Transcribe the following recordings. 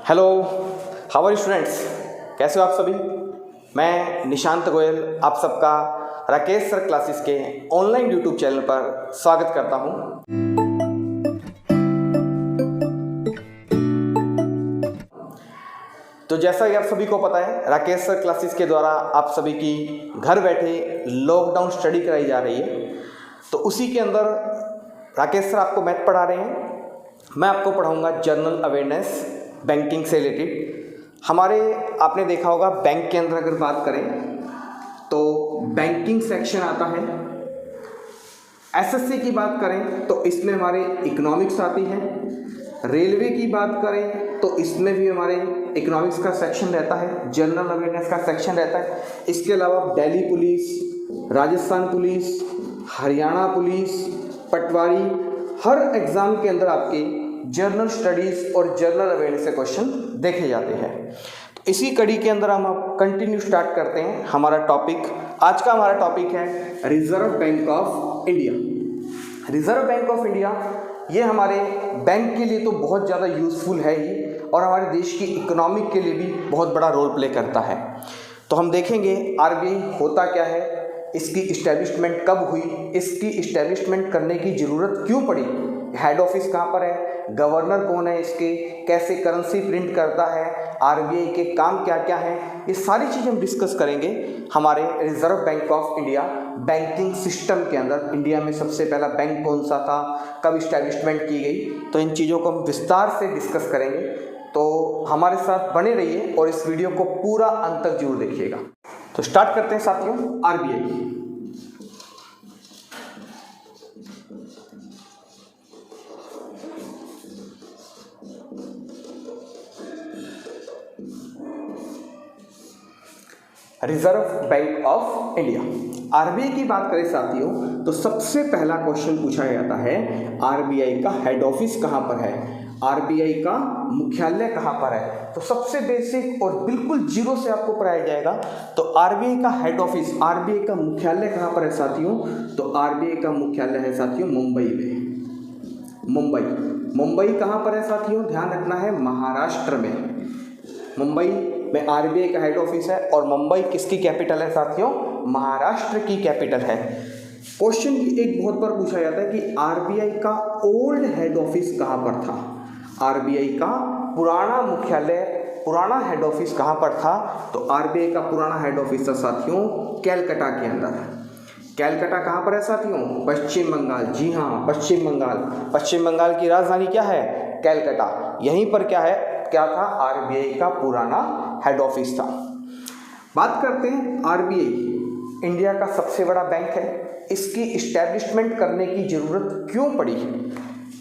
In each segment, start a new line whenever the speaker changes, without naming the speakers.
Hello, how are you students. कैसे हो आप सभी। मैं निशांत गोयल आप सबका राकेश सर क्लासेस के ऑनलाइन यूट्यूब चैनल पर स्वागत करता हूं। तो जैसा कि आप सभी को पता है, राकेश सर क्लासेस के द्वारा आप सभी की घर बैठे लॉकडाउन स्टडी कराई जा रही है। तो उसी के अंदर राकेश सर आपको मैथ पढ़ा रहे हैं, मैं आपको पढ़ाऊंगा जनरल अवेयरनेस बैंकिंग से रिलेटेड। हमारे आपने देखा होगा बैंक के अंदर अगर बात करें तो बैंकिंग सेक्शन आता है। एसएससी की बात करें तो इसमें हमारे इकोनॉमिक्स आती है। रेलवे की बात करें तो इसमें भी हमारे इकोनॉमिक्स का सेक्शन रहता है, जनरल अवेयरनेस का सेक्शन रहता है। इसके अलावा Delhi police, Rajasthan police, Haryana police, Patwari, हर एग्जाम के अंदर आपके जनरल स्टडीज और जनरल अवेयरनेस के क्वेश्चन देखे जाते हैं। तो इसी कड़ी के अंदर हम अब कंटिन्यू स्टार्ट करते हैं हमारा टॉपिक। आज का हमारा टॉपिक है reserve bank of India. Reserve bank of India ये हमारे बैंक के लिए तो बहुत ज़्यादा यूजफुल है ही, और हमारे देश की इकोनॉमिक के लिए भी बहुत बड़ा रोल प्ले करता है। तो हम देखेंगे आरबीआई होता क्या है, इसकी इस्टेब्लिशमेंट कब हुई, इसकी इस्टेब्लिशमेंट करने की ज़रूरत क्यों पड़ी, हेड ऑफिस कहाँ पर है, गवर्नर कौन है इसके, कैसे करेंसी प्रिंट करता है, आरबीआई के काम क्या क्या हैं, ये सारी चीज़ हम डिस्कस करेंगे हमारे reserve bank of India banking system के अंदर। इंडिया में सबसे पहला बैंक कौन सा था, कब इस्टेब्लिशमेंट की गई, तो इन चीज़ों को हम विस्तार से डिस्कस करेंगे। तो हमारे साथ बने रहिए और इस वीडियो को पूरा अंत तक जरूर देखिएगा। तो स्टार्ट करते हैं साथियों। RBI reserve bank of India, RBI की बात करें साथियों तो सबसे पहला क्वेश्चन पूछा जाता है आरबीआई का हेड ऑफिस कहां पर है, आरबीआई का मुख्यालय कहां पर है। तो सबसे बेसिक और बिल्कुल जीरो से आपको पढ़ाया जाएगा। तो आरबीआई का हेड ऑफिस, आरबीआई का मुख्यालय कहां पर है साथियों, तो आरबीआई का मुख्यालय है साथियों मुंबई में। मुंबई कहां पर है साथियों, ध्यान रखना है महाराष्ट्र में। मुंबई में आरबीआई का हेड ऑफिस है और मुंबई किसकी कैपिटल है साथियों, महाराष्ट्र की कैपिटल है। क्वेश्चन एक बहुत बार पूछा जाता है कि आरबीआई का ओल्ड हेड ऑफिस कहां पर था, आरबीआई का पुराना मुख्यालय, पुराना हेड ऑफिस कहां पर था। तो आरबीआई का पुराना हेड ऑफिस था साथियों कैलकाटा के अंदर। कैलकाटा कहां पर है साथियों, पश्चिम बंगाल। जी हाँ, पश्चिम बंगाल। पश्चिम बंगाल की राजधानी क्या है, कैलकाटा। यहीं पर क्या था, आरबीआई का पुराना हेड ऑफिस था। बात करते हैं आरबीआई इंडिया का सबसे बड़ा बैंक है, इसकी इस्टेब्लिशमेंट करने की जरूरत क्यों पड़ी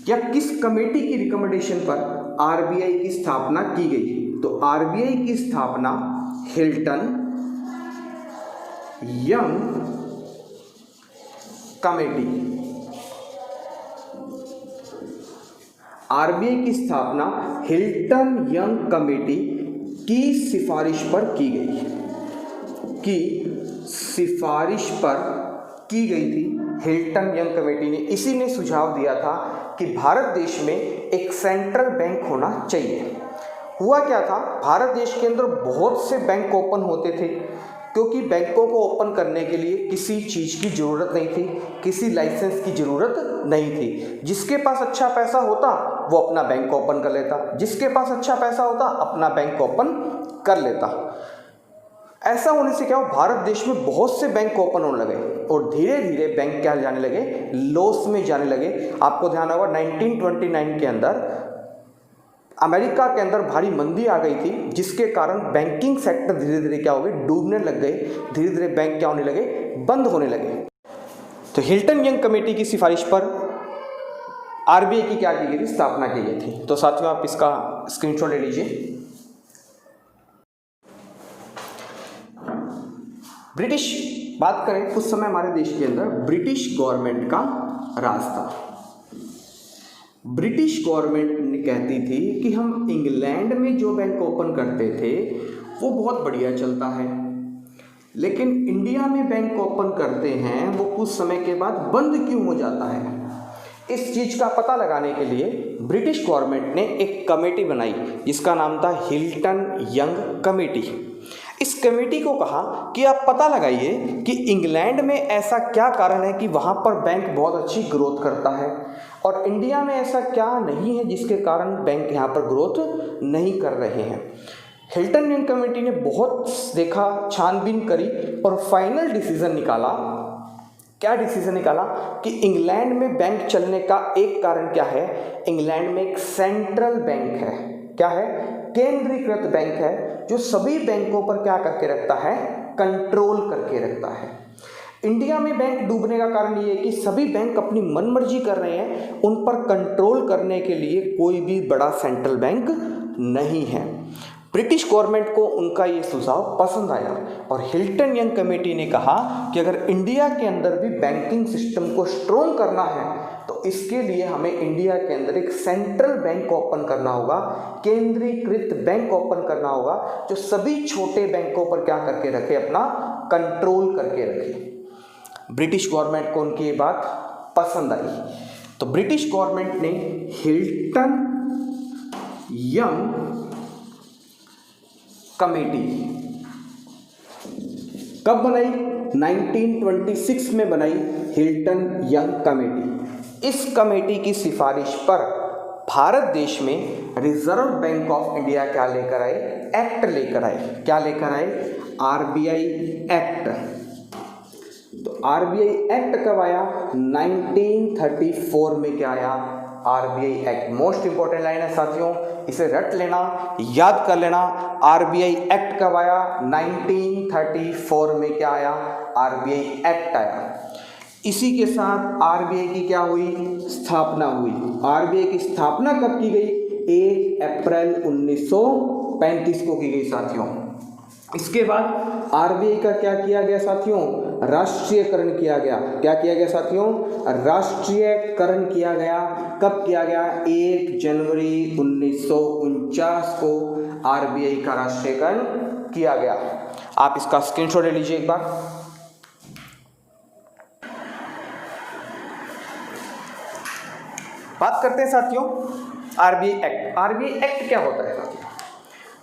या किस कमेटी की रिकमेंडेशन पर आरबीआई की स्थापना की गई। तो आरबीआई की स्थापना हिल्टन यंग कमेटी, आरबीआई की स्थापना हिल्टन यंग कमेटी की सिफारिश पर की गई, थी। हिल्टन यंग कमेटी ने इसी ने सुझाव दिया था कि भारत देश में एक सेंट्रल बैंक होना चाहिए। हुआ क्या था, भारत देश के अंदर बहुत से बैंक ओपन होते थे, क्योंकि बैंकों को ओपन करने के लिए किसी चीज़ की ज़रूरत नहीं थी, किसी लाइसेंस की ज़रूरत नहीं थी। जिसके पास अच्छा पैसा होता वो अपना बैंक ओपन कर लेता, जिसके पास अच्छा पैसा होता अपना बैंक ओपन कर लेता। ऐसा होने से क्या हो, भारत देश में बहुत से बैंक ओपन होने लगे और धीरे धीरे बैंक क्या जाने लगे, लॉस में जाने लगे। आपको ध्यान होगा 1929 के अंदर अमेरिका के अंदर भारी मंदी आ गई थी, जिसके कारण बैंकिंग सेक्टर धीरे धीरे क्या हो गए, डूबने लग गए। धीरे धीरे बैंक क्या होने लगे, बंद होने लगे। तो हिल्टन यंग कमेटी की सिफारिश पर आरबीआई की क्या की गई थी, स्थापना की गई थी। तो साथियों आप इसका स्क्रीनशॉट ले लीजिए। ब्रिटिश बात करें, उस समय हमारे देश के अंदर ब्रिटिश गवर्नमेंट का राज था। ब्रिटिश गवर्नमेंट ने कहती थी कि हम इंग्लैंड में जो बैंक ओपन करते थे वो बहुत बढ़िया चलता है, लेकिन इंडिया में बैंक ओपन करते हैं वो कुछ समय के बाद बंद क्यों हो जाता है। इस चीज़ का पता लगाने के लिए ब्रिटिश गवर्नमेंट ने एक कमेटी बनाई जिसका नाम था हिल्टन यंग कमेटी। इस कमेटी को कहा कि आप पता लगाइए कि इंग्लैंड में ऐसा क्या कारण है कि वहाँ पर बैंक बहुत अच्छी ग्रोथ करता है और इंडिया में ऐसा क्या नहीं है जिसके कारण बैंक यहाँ पर ग्रोथ नहीं कर रहे हैं। हिल्टन यंग कमेटी ने बहुत देखा, छानबीन करी और फाइनल डिसीजन निकाला। क्या डिसीजन निकाला कि इंग्लैंड में बैंक चलने का एक कारण क्या है, इंग्लैंड में एक सेंट्रल बैंक है। क्या है? केंद्रीकृत बैंक है जो सभी बैंकों पर क्या करके रखता है, कंट्रोल करके रखता है। इंडिया में बैंक डूबने का कारण ये है कि सभी बैंक अपनी मनमर्जी कर रहे हैं, उन पर कंट्रोल करने के लिए कोई भी बड़ा सेंट्रल बैंक नहीं है। ब्रिटिश गवर्नमेंट को उनका ये सुझाव पसंद आया और हिल्टन यंग कमेटी ने कहा कि अगर इंडिया के अंदर भी बैंकिंग सिस्टम को स्ट्रॉन्ग करना है तो इसके लिए हमें इंडिया के अंदर एक सेंट्रल बैंक ओपन करना होगा, केंद्रीकृत बैंक ओपन करना होगा जो सभी छोटे बैंकों पर क्या करके रखे, अपना कंट्रोल करके रखे। ब्रिटिश गवर्नमेंट को उनकी ये बात पसंद आई तो ब्रिटिश गवर्नमेंट ने हिल्टन यंग कमेटी कब बनाई? 1926 में बनाई हिल्टन यंग कमेटी। इस कमेटी की सिफारिश पर भारत देश में रिजर्व बैंक ऑफ इंडिया क्या लेकर आए? एक्ट लेकर आए। क्या लेकर आए? RBI act. तो आरबीआई एक्ट कब आया? 1934 में क्या आया? RBI act. Most important line है साथियों, इसे रट लेना, याद कर लेना। आरबीआई एक्ट कब आया? 1934 में क्या आया? आरबीआई एक्ट आया। इसी के साथ आरबीआई की क्या हुई? स्थापना हुई। आरबीआई की स्थापना कब की गई? 1 अप्रैल 1935 को की गई साथियों। इसके बाद आरबीआई का क्या किया गया साथियों? राष्ट्रीयकरण किया गया। क्या किया गया साथियों? राष्ट्रीयकरण किया गया। कब किया गया? 1 जनवरी 1949 को आरबीआई का राष्ट्रीयकरण किया गया। आप इसका स्क्रीनशॉट ले लीजिए एक बार। बात करते हैं साथियों आरबीआई एक्ट। आरबीआई एक्ट क्या होता है साथियों?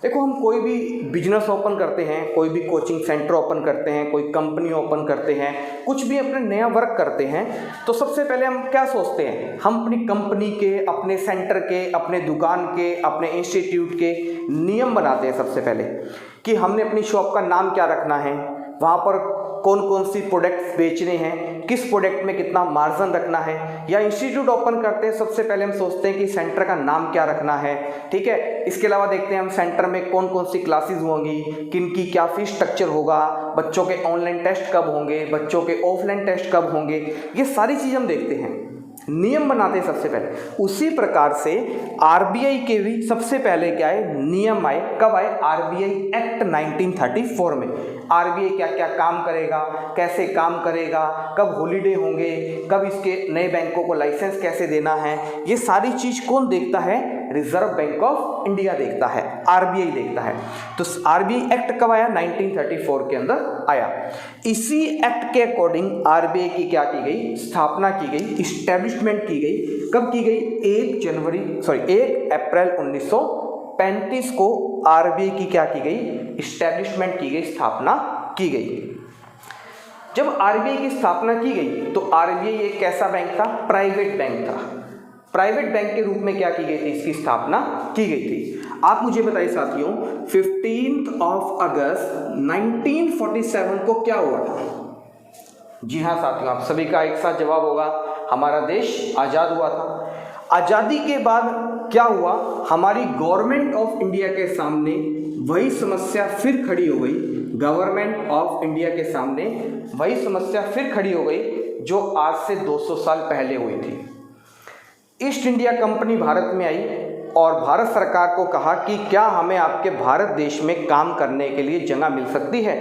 देखो, हम कोई भी बिजनेस ओपन करते हैं, कोई भी कोचिंग सेंटर ओपन करते हैं, कोई कंपनी ओपन करते हैं, कुछ भी अपने नया वर्क करते हैं तो सबसे पहले हम क्या सोचते हैं? हम अपनी कंपनी के, अपने सेंटर के, अपने दुकान के, अपने इंस्टीट्यूट के नियम बनाते हैं सबसे पहले कि हमने अपनी शॉप का नाम क्या रखना है, वहाँ पर कौन कौन सी प्रोडक्ट्स बेचने हैं, किस प्रोडक्ट में कितना मार्जिन रखना है। या इंस्टीट्यूट ओपन करते हैं सबसे पहले हम सोचते हैं कि सेंटर का नाम क्या रखना है, ठीक है। इसके अलावा देखते हैं हम सेंटर में कौन कौन सी क्लासेस होंगी, किन की क्या फीस स्ट्रक्चर होगा, बच्चों के ऑनलाइन टेस्ट कब होंगे, बच्चों के ऑफलाइन टेस्ट कब होंगे, ये सारी चीज़ हम देखते हैं, नियम बनाते हैं सबसे पहले। उसी प्रकार से आरबीआई के भी सबसे पहले क्या है? नियम आए। कब आए? आरबीआई एक्ट 1934 में। आरबीआई क्या क्या काम करेगा, कैसे काम करेगा, कब हॉलीडे होंगे, कब इसके नए बैंकों को लाइसेंस कैसे देना है, ये सारी चीज़ कौन देखता है? रिजर्व बैंक ऑफ इंडिया देखता है, आरबीआई देखता है। तो आरबीआई एक्ट कब आया? 1934 के अंदर आया। इसी एक्ट के अकॉर्डिंग आरबीआई की क्या की गई? स्थापना की गई, इस्टेब्लिशमेंट की गई। कब की गई? 1 अप्रैल 1935 को आरबीआई की क्या की गई? इस्टेब्लिशमेंट की गई, स्थापना की गई। जब आरबीआई की स्थापना की गई तो आरबीआई एक कैसा बैंक था? प्राइवेट बैंक था। प्राइवेट बैंक के रूप में क्या की गई थी? इसकी स्थापना की गई थी। आप मुझे बताइए साथियों, 15 अगस्त 1947 को क्या हुआ था? जी हाँ साथियों, आप सभी का एक साथ जवाब होगा, हमारा देश आज़ाद हुआ था। आज़ादी के बाद क्या हुआ? हमारी गवर्नमेंट ऑफ इंडिया के सामने वही समस्या फिर खड़ी हो गई। गवर्नमेंट ऑफ इंडिया के सामने वही समस्या फिर खड़ी हो गई जो आज से 200 साल पहले हुई थी। ईस्ट इंडिया कंपनी भारत में आई और भारत सरकार को कहा कि क्या हमें आपके भारत देश में काम करने के लिए जगह मिल सकती है।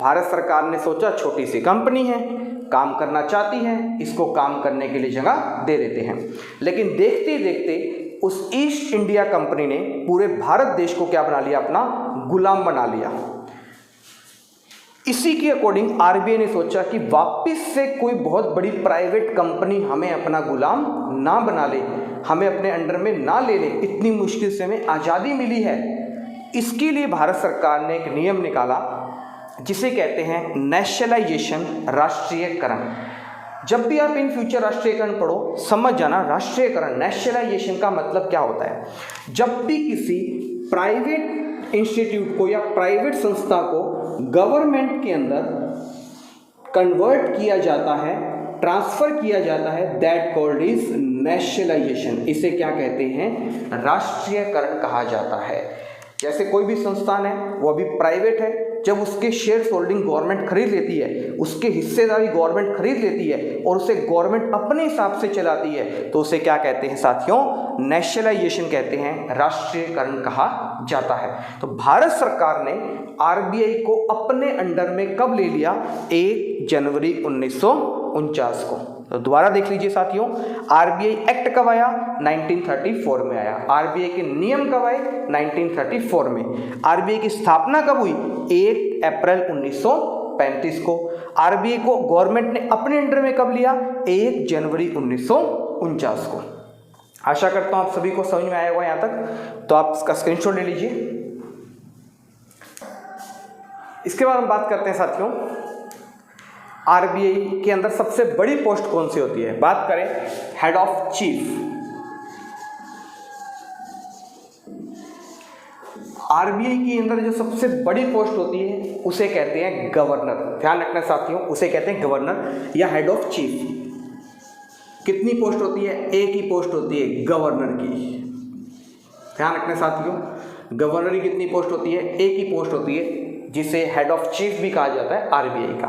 भारत सरकार ने सोचा छोटी सी कंपनी है, काम करना चाहती है, इसको काम करने के लिए जगह दे देते हैं। लेकिन देखते देखते उस ईस्ट इंडिया कंपनी ने पूरे भारत देश को क्या बना लिया? अपना गुलाम बना लिया। इसी के अकॉर्डिंग आरबीआई ने सोचा कि वापस से कोई बहुत बड़ी प्राइवेट कंपनी हमें अपना गुलाम ना बना ले, हमें अपने अंडर में ना ले ले, इतनी मुश्किल से हमें आज़ादी मिली है। इसके लिए भारत सरकार ने एक नियम निकाला जिसे कहते हैं नेशनलाइजेशन, राष्ट्रीयकरण। जब भी आप इन फ्यूचर राष्ट्रीयकरण पढ़ो समझ जाना, राष्ट्रीयकरण नेशनलाइजेशन का मतलब क्या होता है। जब भी किसी प्राइवेट इंस्टीट्यूट को या प्राइवेट संस्था को गवर्नमेंट के अंदर कन्वर्ट किया जाता है, ट्रांसफर किया जाता है, दैट कॉल्ड इज नेशनलाइजेशन। इसे क्या कहते हैं? राष्ट्रीयकरण कहा जाता है। जैसे कोई भी संस्थान है वो अभी प्राइवेट है, जब उसके शेयर होल्डिंग गवर्नमेंट खरीद लेती है, उसके हिस्सेदारी गवर्नमेंट खरीद लेती है और उसे गवर्नमेंट अपने हिसाब से चलाती है, तो उसे क्या कहते हैं साथियों? नेशनलाइजेशन कहते हैं, राष्ट्रीयकरण कहा जाता है। तो भारत सरकार ने आरबीआई को अपने अंडर में कब ले लिया? 1 जनवरी 1949 को। तो दोबारा देख लीजिए साथियों, आरबीआई एक्ट कब आया? 1934 में आया। आरबीआई के नियम कब आए? 1934 में। आरबीआई की स्थापना कब हुई? 1 अप्रैल 1935 को। आरबीआई को गवर्नमेंट ने अपने अंडर में कब लिया? 1 जनवरी 1949 को। आशा करता हूं आप सभी को समझ में आया होगा यहां तक, तो आप इसका स्क्रीनशॉट ले लीजिए। इसके बाद हम बात करते हैं साथियों, आरबीआई के अंदर सबसे बड़ी पोस्ट कौन सी होती है? बात करें हेड ऑफ चीफ। आरबीआई के अंदर जो सबसे बड़ी पोस्ट होती है उसे कहते हैं गवर्नर। ध्यान रखना साथियों, उसे कहते हैं गवर्नर या हेड ऑफ चीफ। कितनी पोस्ट होती है? एक ही पोस्ट होती है, गवर्नर की। ध्यान रखना साथियों, गवर्नर की कितनी पोस्ट होती है? एक ही पोस्ट होती है, जिसे हेड ऑफ चीफ भी कहा जाता है आरबीआई का।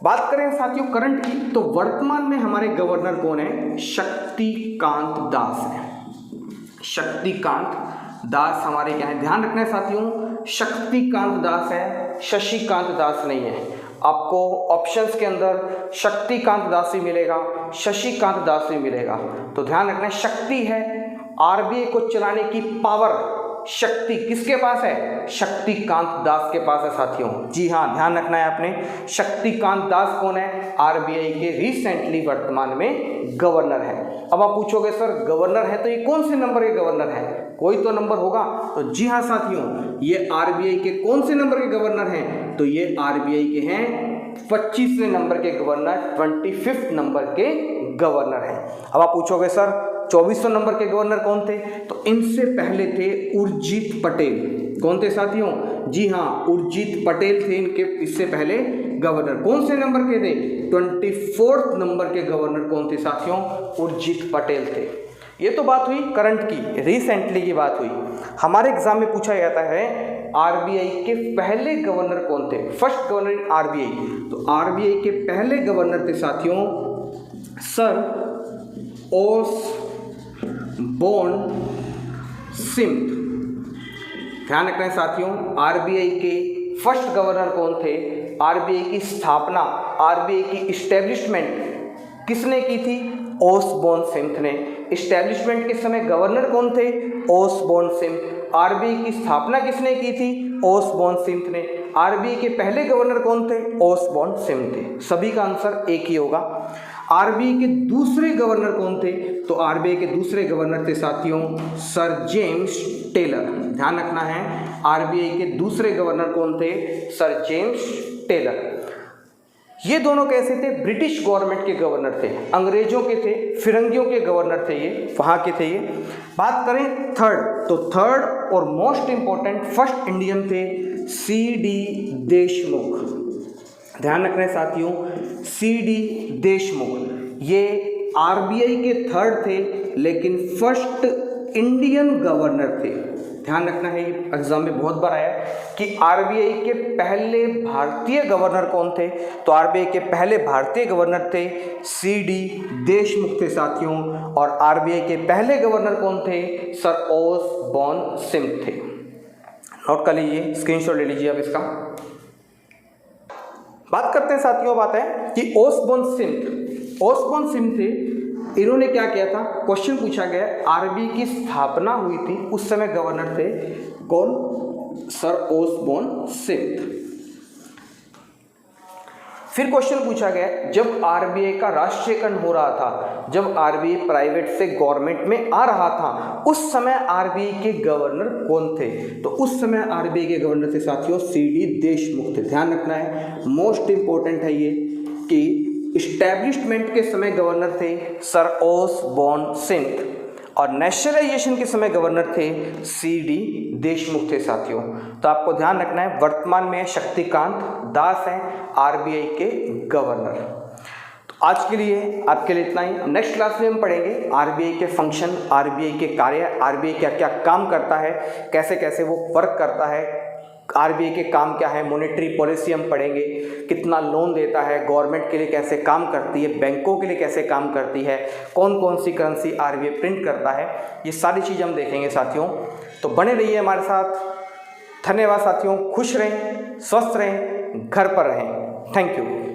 बात करें साथियों करंट की, तो वर्तमान में हमारे गवर्नर कौन है? शक्तिकांत दास है। शक्तिकांत दास हमारे क्या है? ध्यान रखना है साथियों, शक्तिकांत दास है, शशिकांत दास नहीं है। आपको ऑप्शंस के अंदर शक्तिकांत दास भी मिलेगा, शशिकांत दास भी मिलेगा, तो ध्यान रखना है शक्ति है। आरबीआई को चलाने की पावर, शक्ति किसके पास है? शक्तिकांत दास के पास है साथियों। जी हाँ, ध्यान रखना है आपने। शक्तिकांत दास कौन है? आरबीआई के रिसेंटली वर्तमान में गवर्नर है। अब आप पूछोगे सर गवर्नर है तो ये कौन से नंबर के गवर्नर है? कोई तो नंबर होगा। तो जी हाँ साथियों, ये आरबीआई के कौन से नंबर के गवर्नर हैं? तो ये आरबीआई के हैं 25वें नंबर के गवर्नर, 25th नंबर के गवर्नर हैं। अब आप पूछोगे सर 24वें नंबर के गवर्नर कौन थे? तो इनसे पहले थे उर्जित पटेल। कौन थे साथियों? जी हाँ, उर्जित पटेल थे इनके इससे पहले गवर्नर। कौन से नंबर के थे? 24th नंबर के गवर्नर कौन थे साथियों? उर्जित पटेल थे। ये तो बात हुई करंट की, रिसेंटली की बात हुई। हमारे एग्जाम में पूछा जाता है आरबीआई के पहले गवर्नर कौन थे? फर्स्ट गवर्नर इन आरबीआई। तो आरबीआई के पहले गवर्नर थे साथियों सर ओसबोर्न सिम्थ। ध्यान रखना है साथियों, आरबीआई के फर्स्ट गवर्नर कौन थे? आरबीआई की स्थापना, आरबीआई की इस्टेब्लिशमेंट किसने की थी? ओसबोर्न सिम्थ ने। इस्टेब्लिशमेंट के समय गवर्नर कौन थे? ओसबोर्न सिम्थ। आरबीआई की स्थापना किसने की थी? ओसबोर्न सिम्थ ने। आरबीआई के पहले गवर्नर कौन थे? ओसबोर्न सिम्थ थे। सभी का आंसर एक ही होगा। आरबीआई के दूसरे गवर्नर कौन थे? तो आरबीआई के दूसरे गवर्नर थे साथियों सर जेम्स टेलर। ध्यान रखना है, आरबीआई के दूसरे गवर्नर कौन थे? Sir James Taylor. ये दोनों कैसे थे? ब्रिटिश गवर्नमेंट के गवर्नर थे, अंग्रेजों के थे, फिरंगियों के गवर्नर थे, ये वहाँ के थे ये। बात करें थर्ड, तो थर्ड और मोस्ट इंपॉर्टेंट फर्स्ट इंडियन थे सी.डी. देशमुख। ध्यान रखना है साथियों, सी.डी. देशमुख ये आरबीआई के थर्ड थे, लेकिन फर्स्ट इंडियन गवर्नर थे। ध्यान रखना है, ये एग्जाम में बहुत बार आया कि आरबीआई के पहले भारतीय गवर्नर कौन थे? तो आरबीआई के पहले भारतीय गवर्नर थे सी.डी. देशमुख थे साथियों। और आरबीआई के पहले गवर्नर कौन थे? सर ओसबोर्न सिम्थ थे। नोट कर लीजिए, स्क्रीनशॉट ले लीजिए अब इसका। बात करते हैं साथियों, बात है कि ओसबोर्न सिम्थ थे। इन्होंने क्या किया था? क्वेश्चन पूछा गया, आरबीआई की स्थापना हुई थी, उस समय गवर्नर थे कौन? Sir Osborne Smith. फिर क्वेश्चन पूछा गया, जब आरबीआई का राष्ट्रीयकरण हो रहा था, जब आरबीआई प्राइवेट से गवर्नमेंट में आ रहा था, उस समय आरबीआई के गवर्नर कौन थे? तो उस समय आरबीआई के गवर्नर थे साथियों सीडी देशमुख थे। ध्यान रखना है, मोस्ट इंपॉर्टेंट है ये कि इस्टेब्लिशमेंट के समय गवर्नर थे सर ओसबॉर्न सिंह और नेशनलाइजेशन के समय गवर्नर थे सीडी देशमुख थे साथियों। तो आपको ध्यान रखना है, वर्तमान में शक्तिकांत दास हैं आरबीआई के गवर्नर। तो आज के लिए आपके लिए इतना ही। नेक्स्ट क्लास में हम पढ़ेंगे आरबीआई के फंक्शन, आरबीआई के कार्य, आरबीआई क्या क्या काम करता है, कैसे कैसे वो वर्क करता है, आरबीआई के काम क्या है, मॉनेटरी पॉलिसी हम पढ़ेंगे, कितना लोन देता है, गवर्नमेंट के लिए कैसे काम करती है, बैंकों के लिए कैसे काम करती है, कौन कौन सी करेंसी आरबीआई प्रिंट करता है, ये सारी चीज़ हम देखेंगे साथियों। तो बने रहिए हमारे साथ। धन्यवाद साथियों, खुश रहें, स्वस्थ रहें, घर पर रहें। Thank you.